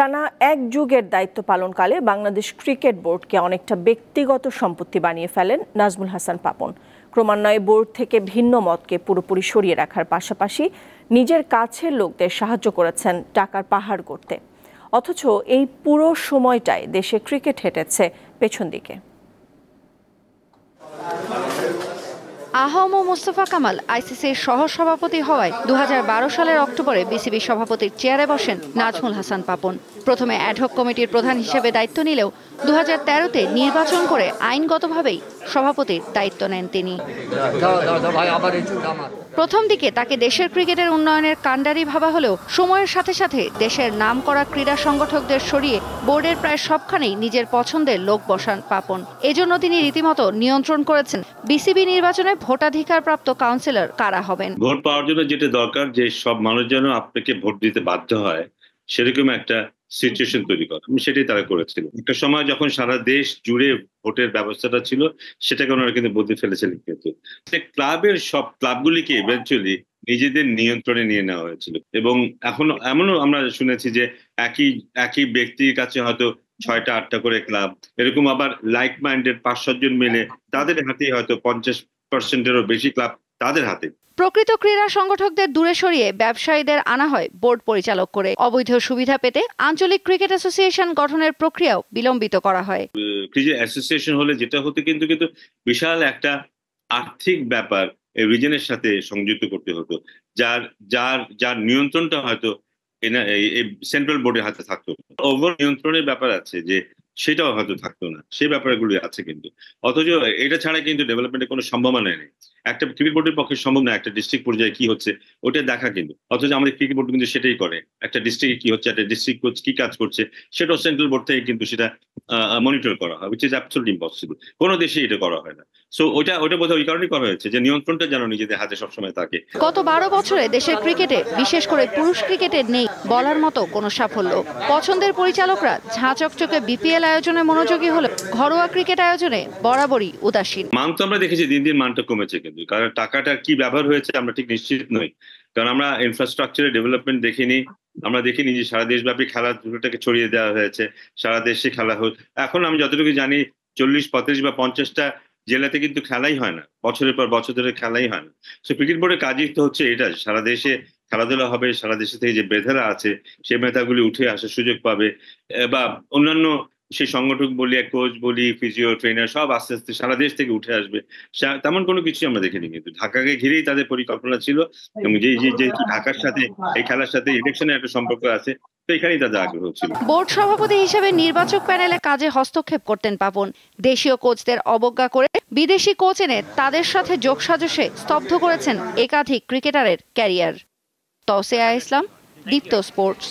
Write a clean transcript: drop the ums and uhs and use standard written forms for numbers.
টানা এক যুগের দায়িত্ব পালনকালে বাংলাদেশ ক্রিকেট বোর্ডকে অনেকটা ব্যক্তিগত সম্পত্তি বানিয়ে ফেলেন নাজমুল হাসান পাপন। ক্রমান্বয়ে বোর্ড থেকে ভিন্ন মতকে পুরোপুরি সরিয়ে রাখার পাশাপাশি নিজের কাছের লোকদের সাহায্য করেছেন টাকার পাহাড় গড়তে। অথচ এই পুরো সময়টায় দেশে ক্রিকেট হেঁটেছে পেছন দিকে। আহম মোস্তফা কামাল আইসিসির সহ-সভাপতি হওয়ায় 2012 সালের অক্টোবরে বিসিবি সভাপতির চেয়ারে বসেন নাজমুল হাসান পাপন। প্রথমে অ্যাডহক কমিটির প্রধান হিসেবে দায়িত্ব নিলেও 2013-তে নির্বাচন করে আইনগতভাবেই সভাপতির দায়িত্ব নেন তিনি। প্রথম দিকে তাকে দেশের ক্রিকেটের উন্নয়নের কাণ্ডারি ভাবা হলেও সময়ের সাথে সাথে দেশের নামকরা ক্রীড়া সংগঠকদের সরিয়ে বোর্ডের প্রায় সবখানেই নিজের পছন্দের লোক বসান পাপন। এজন্য তিনি রীতিমতো নিয়ন্ত্রণ করেছেন বিসিবি নির্বাচনে ভোটাধিকার প্রাপ্ত কাউন্সিলর কারা হবেন। ভোট পাওয়ার জন্য যেটা দরকার যে সব মানুষ যেন আপনাকে ভোট দিতে বাধ্য হয়, সেরকম একটা সিচুয়েশন তৈরি করা, সেটাই তারা করেছিল। একটা সময় যখন সারা দেশ জুড়ে ভোটের ব্যবস্থাটা ছিল, সেটাকে ওনারা কিন্তু বদলে ফেলেছিলেন। কিন্তু ক্লাবের সব ক্লাবগুলিকে ইভেন্চুয়ালি নিজেদের নিয়ন্ত্রণে নিয়ে নেওয়া হয়েছিল। এবং এমনও আমরা শুনেছি যে একই ব্যক্তির কাছে হয়তো 6টা-8টা করে ক্লাব, এরকম আবার লাইক মাইন্ডেড 5-7 জন মিলে তাদের হাতে হয়তো 50%-এরও বেশি ক্লাব তাদের হাতে। প্রকৃত ক্রীড়া সংগঠকদের দূরে সরিয়ে ব্যবসায়ীদের আনা হয় বোর্ড পরিচালক করে। অবৈধ সুবিধা পেতে আঞ্চলিক ক্রিকেট অ্যাসোসিয়েশন গঠনের প্রক্রিয়াও বিলম্বিত করা হয়। ক্রিকেট অ্যাসোসিয়েশন হলে যেটা হতো কিন্তু বিশাল একটা আর্থিক ব্যাপার রিজনের সাথে সংযুক্ত করতে হতো, যার নিয়ন্ত্রণটা হয়তো সেন্ট্রাল বোর্ডের হাতে থাকতো। ওভার নিয়ন্ত্রণের ব্যাপার আছে যে সেটাও হয়তো থাকতো না, সেই ব্যাপারগুলি আছে কিন্তু। অথচ এটা ছাড়া কিন্তু ডেভেলপমেন্টের কোনো সম্ভাবনা নেই। একটা ক্রিকেট বোর্ডের পক্ষে সম্ভব না একটা ডিস্ট্রিক্ট পর্যায়ে কি হচ্ছে ওটা দেখা, কিন্তু অথচ আমাদের ক্রিকেট বোর্ড কিন্তু সেটাই করে। একটা ডিস্ট্রিক্টে কি হচ্ছে, একটা ডিস্ট্রিক্ট কোচ কি কাজ করছে, সেটাও সেন্ট্রাল বোর্ড থেকে কিন্তু সেটা মনিটর করা হয়, উইচ ইজ অ্যাবসলিউটলি ইম্পসিবল। কোনো দেশে এটা করা হয় না। সো ওটা বোধহয় ওই কারণেই করা হয়েছে যে নিয়ন্ত্রণটা যেন নিজেদের হাতে সবসময় থাকে। গত 12 বছরে দেশের ক্রিকেটে, বিশেষ করে পুরুষ ক্রিকেটে নেই বলার মতো কোনো সাফল্য। পছন্দের পরিচালকরা ঝাঁ চকচকে বিপিএল আয়োজনে মনোযোগী হলে ঘরোয়া ক্রিকেট আয়োজনে বরাবরই উদাসীন। মান তো আমরা দেখেছি দিন দিন মানটা কমেছে, কিন্তু কারণ টাকাটা কি ব্যবহার হয়েছে আমরা ঠিক নিশ্চিত নই। কারণ আমরা ইনফ্রাস্ট্রাকচারের ডেভেলপমেন্ট দেখিনি, আমরা দেখিনি যে সারা দেশব্যাপী খেলাধুলাটাকে ছড়িয়ে দেওয়া হয়েছে, সারা দেশে খেলা হচ্ছে। এখন আমি যতটুকু জানি 40, 35 বা 50টা জেলাতে কিন্তু খেলাই হয় না, বছরের পর বছর ধরে খেলাই হয় না। সো ক্রিকেট বোর্ডের কাজই তো হচ্ছে এটা, সারা দেশে খেলাধুলা হবে, সারা দেশে থেকে যে মেধারা আছে সেই মেধাগুলি উঠে আসার সুযোগ পাবে, বা অন্যান্য সেই সংগঠক বলি, কোচ বলি, ফিজিও ট্রেনার সব আস্তে আস্তে সারা দেশ থেকে উঠে আসবে। তেমন কোনো কিছু আমরা দেখিনি, কিন্তু ঢাকাকে ঘিরেই তাদের পরিকল্পনা ছিল। এবং যে ঢাকার সাথে এই খেলার সাথে ইলেকশনের একটা সম্পর্ক আছে, তো এখানেই তাদের আগ্রহ ছিল। বোর্ড সভাপতি হিসেবে নির্বাচক প্যানেলে কাজে হস্তক্ষেপ করতেন পাপন। দেশীয় কোচদের অবজ্ঞা করে বিদেশি কোচ এনে তাদের সাথে যোগসাজশে স্তব্ধ করেছেন একাধিক ক্রিকেটারের ক্যারিয়ার। তৌসিয়া ইসলাম, দীপ্ত স্পোর্টস।